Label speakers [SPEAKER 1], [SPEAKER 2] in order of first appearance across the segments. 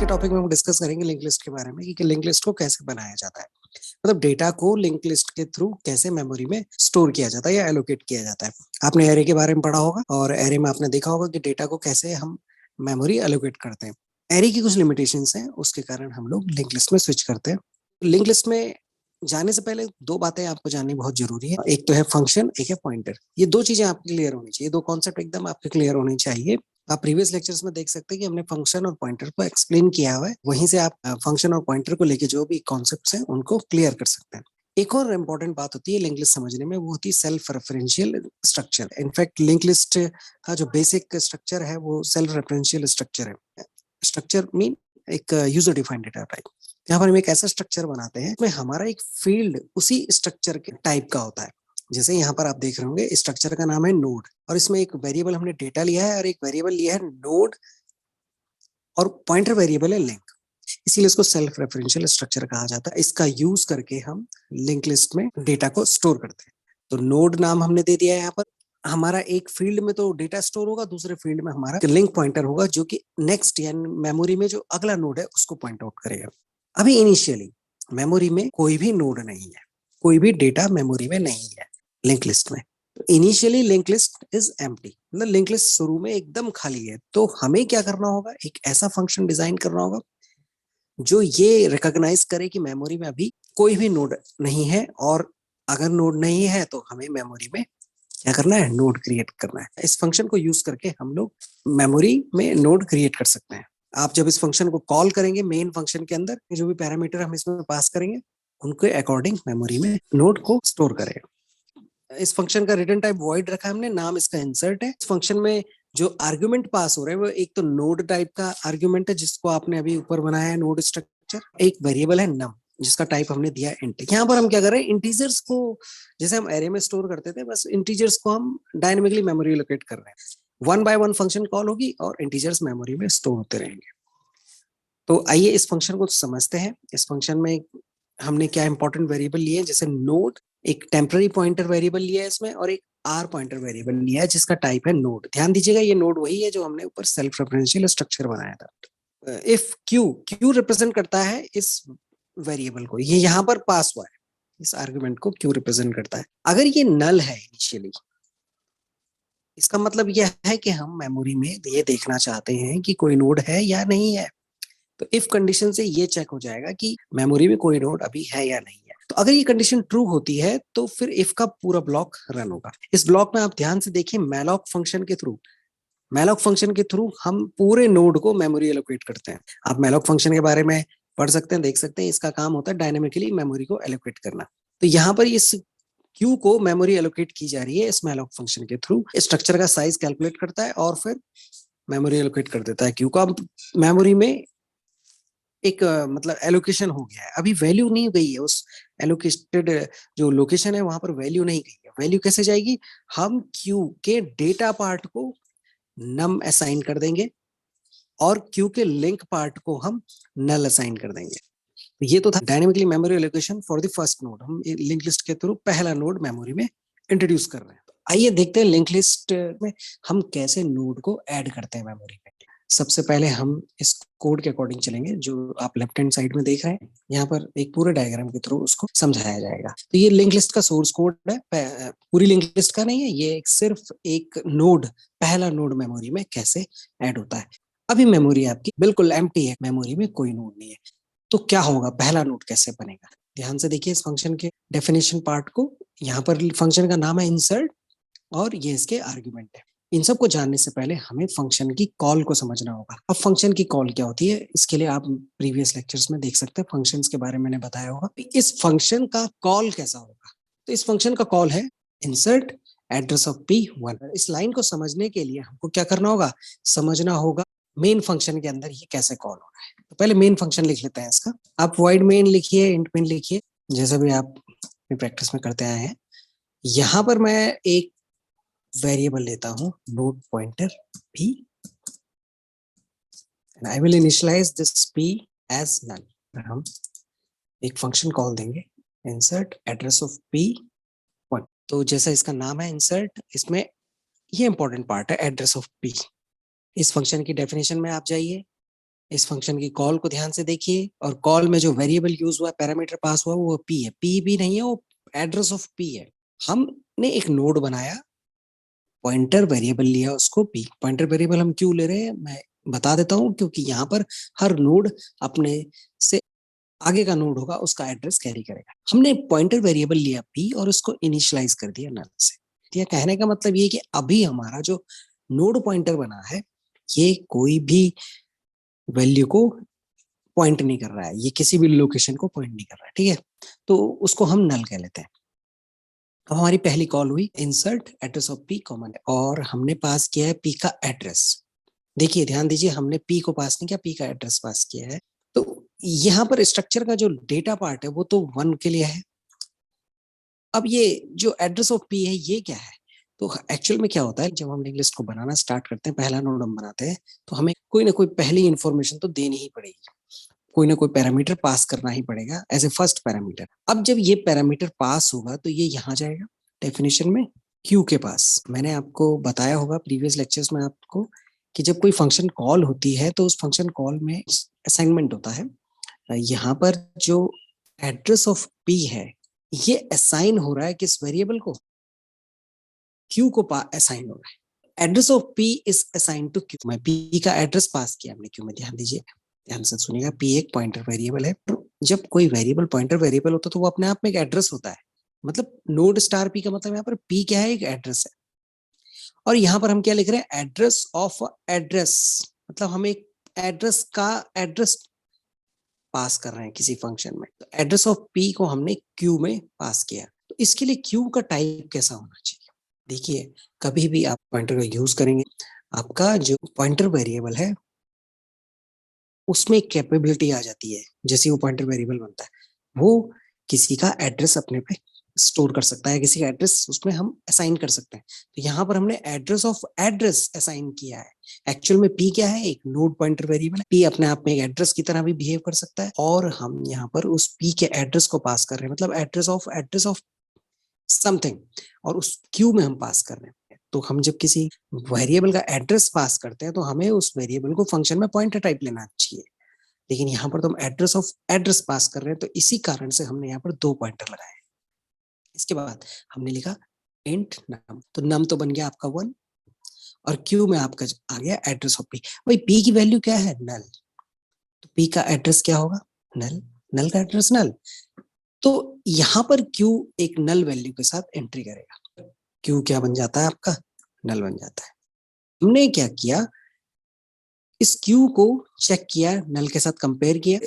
[SPEAKER 1] Topic में हम discuss करेंगे लिंक लिस्ट के बारे में कि लिंक लिस्ट को कैसे बनाया जाता है। मतलब डेटा को लिंक लिस्ट के थ्रू कैसे मेमोरी में स्टोर किया जाता है या एलोकेट किया जाता है। आपने एरे के बारे में पढ़ा होगा और एरे में आपने देखा होगा कि डेटा को कैसे हम मेमोरी एलोकेट करते हैं। एरे की कुछ लिमिटेशंस हैं, उसके कारण हम लोग लिंक लिस्ट में स्विच करते हैं। लिंक लिस्ट में जाने से पहले दो बातें आपको जाननी बहुत जरूरी है। एक तो है फंक्शन, एक है पॉइंटर। ये दो चीजें आपकी क्लियर होनी चाहिए, दो कॉन्सेप्ट एकदम आपके क्लियर होने चाहिए। आप प्रीवियस लेक्चर्स में देख सकते हैं कि हमने फंक्शन और पॉइंटर को एक्सप्लेन किया हुआ है, वहीं से आप फंक्शन और पॉइंटर को लेके जो भी कॉन्सेप्ट्स हैं उनको क्लियर कर सकते हैं। एक और इंपॉर्टेंट बात होती है लिंक लिस्ट समझने में, वो होती है self referential structure. In fact link list का जो बेसिक स्ट्रक्चर है वो सेल्फ रेफरेंशियल स्ट्रक्चर है। स्ट्रक्चर मीन एक यूजर डिफाइंड डेटा टाइप। यहाँ पर हम एक ऐसा स्ट्रक्चर बनाते हैं जिसमें हमारा एक फील्ड उसी स्ट्रक्चर के टाइप का होता है। जैसे यहाँ पर आप देख रहे होंगे स्ट्रक्चर का नाम है नोड, और इसमें एक वेरिएबल हमने डेटा लिया है और एक वेरिएबल लिया है नोड, और पॉइंटर वेरिएबल है लिंक। इसीलिए इसको सेल्फ रेफरेंशियल स्ट्रक्चर कहा जाता है। इसका यूज करके हम लिंक लिस्ट में डेटा को स्टोर करते हैं। तो नोड नाम हमने दे दिया है यहाँ पर। हमारा एक फील्ड में तो डेटा स्टोर होगा, दूसरे फील्ड में हमारा लिंक पॉइंटर होगा जो कि नेक्स्ट यानी मेमोरी में जो अगला नोड है उसको पॉइंट आउट करेगा। अभी इनिशियली मेमोरी में कोई भी नोड नहीं है, कोई भी डेटा मेमोरी में नहीं है लिंक लिस्ट में। Initially link list is empty, मतलब लिंक लिस्ट शुरू में एकदम खाली है। तो हमें क्या करना होगा, एक ऐसा फंक्शन डिजाइन करना होगा जो ये रिकॉग्नाइज करे कि मेमोरी में अभी कोई भी नोड नहीं है, और अगर नोड नहीं है तो हमें मेमोरी में क्या करना है, नोड क्रिएट करना है। इस फंक्शन को यूज करके हम लोग मेमोरी में नोड क्रिएट कर सकते हैं। आप जब इस फंक्शन को कॉल करेंगे मेन फंक्शन के अंदर, जो भी पैरामीटर हम इसमें पास करेंगे उनके अकॉर्डिंग मेमोरी में नोड को स्टोर करेगा। इस फंक्शन का रिटर्न टाइप वॉइड रखा है हमने, नाम इसका इंसर्ट है। इस फंक्शन में जो आर्ग्यूमेंट पास हो रहे हैं वो एक तो नोड टाइप का आर्ग्यूमेंट है जिसको आपने अभी ऊपर बनाया है नोड स्ट्रक्चर, एक वेरिएबल है नम जिसका टाइप हमने दिया है इंट। यहाँ पर हम क्या कर रहे हैं, इंटीजर्स को जैसे हम एरे में स्टोर करते थे, बस इंटीजर्स को हम डायनेमिकली मेमोरी लोकेट कर रहे हैं। One by one function call होगी और इंटीजर्स मेमोरी में स्टोर होते रहेंगे। तो आइए इस फंक्शन को समझते हैं। इस फंक्शन में हमने क्या इंपॉर्टेंट वेरिएबल लिए हैं, जैसे नोड, एक टेम्पररी पॉइंटर वेरिएबल लिया है इसमें, और एक आर पॉइंटर वेरिएबल लिया है जिसका टाइप है नोड। ध्यान दीजिएगा ये नोड वही है जो हमने ऊपर सेल्फ रेफरेंशियल स्ट्रक्चर बनाया था। इफ क्यू रिप्रेजेंट करता है इस वेरिएबल को, ये यहाँ पर पास हुआ है, इस आर्गुमेंट को क्यू रिप्रेजेंट करता है। अगर ये नल है इनिशियली, इसका मतलब यह है कि हम मेमोरी में ये देखना चाहते हैं कि कोई नोड है या नहीं है। तो इफ कंडीशन से ये चेक हो जाएगा कि मेमोरी में कोई नोड अभी है या नहीं है। तो अगर ये कंडीशन ट्रू होती है तो फिर इफ का पूरा ब्लॉक रन होगा। इस ब्लॉक में आप ध्यान से देखिए, मैलॉक फंक्शन के थ्रू हम पूरे नोड को मेमोरी एलोकेट करते हैं। आप मैलॉक फंक्शन के बारे में पढ़ सकते हैं, देख सकते हैं। इसका काम होता है डायनेमिकली मेमोरी को एलोकेट करना। तो यहाँ पर इस क्यू को मेमोरी एलोकेट की जा रही है इस मैलॉक फंक्शन के थ्रू। स्ट्रक्चर का साइज कैलकुलेट करता है और फिर मेमोरी एलोकेट कर देता है क्यू को। अब मेमोरी में एक मतलब एलोकेशन हो गया है, अभी वैल्यू नहीं गई है, उस एलोकेटेड जो लोकेशन है वहां पर वैल्यू नहीं गई है। वैल्यू कैसे जाएगी, हम क्यू के डेटा पार्ट को नम असाइन कर देंगे और क्यू के लिंक पार्ट को हम नल असाइन कर देंगे। तो ये तो था dynamically memory allocation for the first node. हम लिंक लिस्ट के थ्रू पहला नोड मेमोरी में इंट्रोड्यूस कर रहे हैं। तो आइए देखते हैं लिंक लिस्ट में हम कैसे नोड को ऐड करते हैं मेमोरी में। सबसे पहले हम इस कोड के अकॉर्डिंग चलेंगे जो आप लेफ्ट हैंड साइड में देख रहे हैं। यहाँ पर एक पूरे डायग्राम के थ्रू उसको समझाया जाएगा। तो ये लिंक लिस्ट का सोर्स कोड है, पूरी लिंक लिस्ट का नहीं है, ये सिर्फ एक नोड, पहला नोड मेमोरी में कैसे ऐड होता है। अभी मेमोरी आपकी बिल्कुल एम्प्टी है, मेमोरी में कोई नोड नहीं है। तो क्या होगा, पहला नोड कैसे बनेगा, ध्यान से देखिए इस फंक्शन के डेफिनेशन पार्ट को। यहाँ पर फंक्शन का नाम है इंसर्ट और ये इसके आर्ग्यूमेंट है। इन सब को जानने से पहले हमें फंक्शन की कॉल को समझना होगा। अब फंक्शन की कॉल क्या होती है, इसके लिए आप प्रीवियस लेक्चर्स में देख सकते हैं, फंक्शंस के बारे में मैंने बताया होगा। इस फंक्शन का कॉल कैसा होगा, तो इस फंक्शन का कॉल है इंसर्ट एड्रेस ऑफ P1। इस लाइन को समझने के लिए हमको क्या करना होगा, समझना होगा मेन फंक्शन के अंदर ये कैसे कॉल हो रहा है। तो पहले मेन फंक्शन लिख लेते हैं इसका। आप void मेन लिखिए, इंट मेन लिखिए, जैसा भी आप प्रैक्टिस में करते आए हैं। यहाँ पर मैं एक वेरिएबल लेता हूं node pointer p and I will initialize this p as null। हम एक फंक्शन कॉल देंगे insert address of p1। तो जैसा इसका नाम है insert, इसमें ये इंपॉर्टेंट पार्ट है एड्रेस ऑफ p। इस फंक्शन की डेफिनेशन में आप जाइए, इस फंक्शन की कॉल को ध्यान से देखिए और कॉल में जो वेरिएबल यूज हुआ, पैरामीटर पास हुआ, वो पी है। पी भी नहीं है, वो एड्रेस ऑफ पी है। हमने एक नोड बनाया, पॉइंटर वेरिएबल लिया, उसको पी। पॉइंटर वेरिएबल हम क्यों ले रहे हैं मैं बता देता हूँ, क्योंकि यहाँ पर हर नोड अपने से आगे का नोड होगा उसका एड्रेस कैरी करेगा। हमने पॉइंटर वेरिएबल लिया पी और उसको इनिशियलाइज कर दिया नल से। यह कहने का मतलब ये कि अभी हमारा जो नोड पॉइंटर बना है ये कोई भी वैल्यू को पॉइंट नहीं कर रहा है, ये किसी भी लोकेशन को पॉइंट नहीं कर रहा है, ठीक है। तो उसको हम नल कह लेते हैं। अब हमारी पहली कॉल हुई insert address of P common, और हमने पास किया है पी का एड्रेस। देखिए ध्यान दीजिए, हमने पी को पास नहीं किया, पी का एड्रेस पास किया है। तो यहाँ पर स्ट्रक्चर का जो डेटा पार्ट है वो तो 1 के लिए है। अब ये जो एड्रेस ऑफ पी है ये क्या है? तो एक्चुअल में क्या होता है, जब हम लिंक लिस्ट को बनाना स्टार्ट करते हैं, पहला नोड हम बनाते हैं, तो हमें कोई ना कोई पहली इंफॉर्मेशन तो देनी ही पड़ेगी, कोई ना कोई पैरामीटर पास करना ही पड़ेगा एज ए फर्स्ट पैरामीटर। अब जब ये पैरामीटर पास होगा तो ये यहाँ जाएगा डेफिनेशन में क्यू के पास। मैंने आपको बताया होगा प्रीवियस लेक्चर्स में आपको कि जब कोई फंक्शन कॉल होती है तो उस फंक्शन कॉल में असाइनमेंट होता है। यहाँ पर जो एड्रेस ऑफ पी है ये असाइन हो रहा है किस वेरिएबल को? क्यू को असाइन हो रहा है। Address of P is assign to Q. मैं पी का एड्रेस पास किया हमने क्यू में, ध्यान दीजिए, ध्यान से सुनिएगा। पी एक पॉइंटर वेरिएबल है। जब कोई वेरिएबल पॉइंटर वेरिएबल होता है तो वो अपने आप में एक एड्रेस होता है। मतलब नोड स्टार पी का मतलब यहाँ पर पी क्या है? एक एड्रेस है। और यहाँ पर हम क्या लिख रहे हैं? एड्रेस ऑफ एड्रेस, मतलब हम एक एड्रेस का एड्रेस पास कर रहे हैं किसी फंक्शन में। तो एड्रेस ऑफ पी को हमने क्यू में पास किया। तो इसके लिए क्यू का टाइप कैसा होना चाहिए? देखिए, कभी भी आप पॉइंटर का यूज करेंगे, आपका जो पॉइंटर वेरिएबल है उसमें एक कैपेबिलिटी आ जाती है। जैसे वो पॉइंटर वेरिएबल बनता है, वो किसी का एड्रेस अपने पे स्टोर कर सकता है, किसी का एड्रेस उसमें हम असाइन कर सकते हैं। तो यहाँ पर हमने एड्रेस ऑफ एड्रेस असाइन किया है। एक्चुअल में पी क्या है? एक नोड पॉइंटर वेरिएबल है। पी अपने आप में एक एड्रेस की तरह भी बिहेव कर सकता है, और हम यहाँ पर उस पी के एड्रेस को पास कर रहे हैं, मतलब एड्रेस ऑफ समथिंग, और उस क्यू में हम पास कर रहे हैं। तो हम जब किसी वेरिएबल का एड्रेस पास करते हैं तो हमें उस वेरिएबल को फंक्शन में पॉइंटर टाइप लेना चाहिए, लेकिन यहाँ पर तो हम एड्रेस ऑफ एड्रेस पास कर रहे हैं, तो इसी कारण से हमने यहाँ पर 2 पॉइंटर लगाए। इसके बाद हमने लिखा इंट नम, तो नम तो बन गया आपका 1, और क्यू में आपका आ गया एड्रेस ऑफ पी। भाई पी की वैल्यू क्या है? नल। तो पी का एड्रेस क्या होगा? नल। नल का एड्रेस नल। तो यहाँ पर क्यू एक नल वैल्यू के साथ एंट्री करेगा। क्यू क्या बन जाता है आपका? नल बन जाता है। हमने क्या किया, इस क्यू को चेक किया, नल के साथ कंपेयर किया।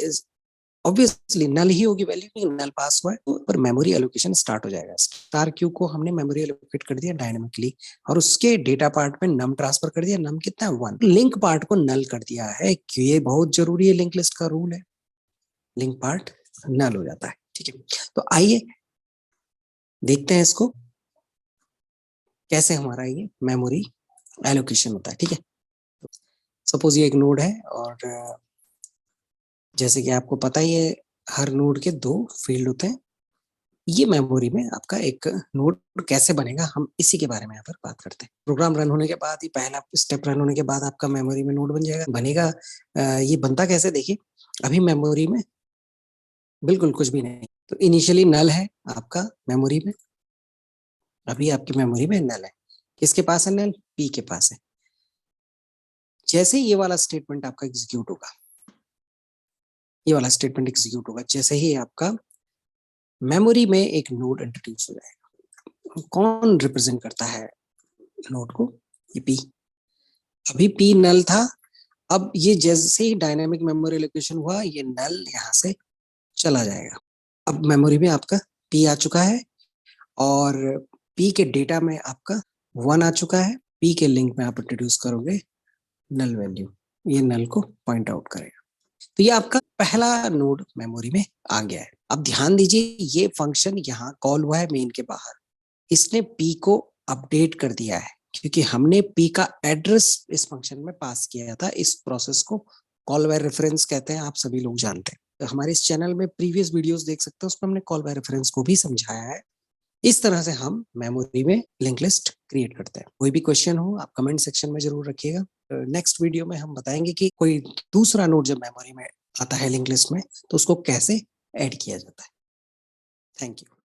[SPEAKER 1] ऑब्वियसली नल ही होगी वैल्यू, क्योंकि नल पास हुआ है, तो पर मेमोरी एलोकेशन स्टार्ट हो जाएगा। स्टार क्यू को हमने मेमोरी एलोकेट कर दिया डायनामिकली, और उसके डेटा पार्ट में नम ट्रांसफर कर दिया। नम कितना है? 1। लिंक पार्ट को नल कर दिया है, क्यों? ये बहुत जरूरी है, लिंक लिस्ट का रूल है, लिंक पार्ट नल हो जाता है, ठीक है। तो आइए देखते हैं इसको कैसे हमारा ये मेमोरी एलोकेशन होता है, ठीक है। सपोज ये एक नोड है, और जैसे कि आपको पता ही है हर नोड के 2 फील्ड होते हैं। ये मेमोरी में आपका एक नोड कैसे बनेगा, हम इसी के बारे में यहाँ पर बात करते हैं। प्रोग्राम रन होने के बाद ही, पहला स्टेप रन होने के बाद आपका मेमोरी में नोड बन जाएगा। बनेगा ये बनता कैसे? देखिए, अभी मेमोरी में बिल्कुल कुछ भी नहीं, तो इनिशियली नल है आपका मेमोरी में। अभी आपकी मेमोरी में नल है। किसके पास है नल? पी के पास है। जैसे ये वाला स्टेटमेंट आपका एग्जीक्यूट होगा, ये वाला स्टेटमेंट एग्जीक्यूट होगा, जैसे ही आपका मेमोरी में एक नोड इंट्रोड्यूस हो जाएगा। कौन रिप्रेजेंट करता है नोड को? ये पी। अभी पी नल था, अब ये जैसे ही डायनामिक मेमोरी एलोकेशन हुआ, ये नल यहाँ से चला जाएगा। अब मेमोरी में आपका पी आ चुका है, और पी के डेटा में आपका 1 आ चुका है। पी के लिंक में आप इंट्रोड्यूस करोगे नल वैल्यू, ये नल को पॉइंट आउट करेगा। तो ये आपका पहला नोड मेमोरी में आ गया है। अब ध्यान दीजिए, ये फंक्शन यहाँ कॉल हुआ है मेन के बाहर, इसने पी को अपडेट कर दिया है, क्योंकि हमने पी का एड्रेस इस फंक्शन में पास किया था। इस प्रोसेस को कॉल बाय रेफरेंस कहते हैं, आप सभी लोग जानते हैं। तो हमारे इस चैनल में प्रीवियस वीडियोस देख सकते हैं, उसमें हमने कॉल बाय रेफरेंस को भी समझाया है। इस तरह से हम मेमोरी में लिंक लिस्ट क्रिएट करते हैं। कोई भी क्वेश्चन हो आप कमेंट सेक्शन में जरूर रखिएगा। नेक्स्ट वीडियो में हम बताएंगे कि कोई दूसरा नोड जब मेमोरी में आता है लिंक लिस्ट में तो उसको कैसे ऐड किया जाता है। Thank you.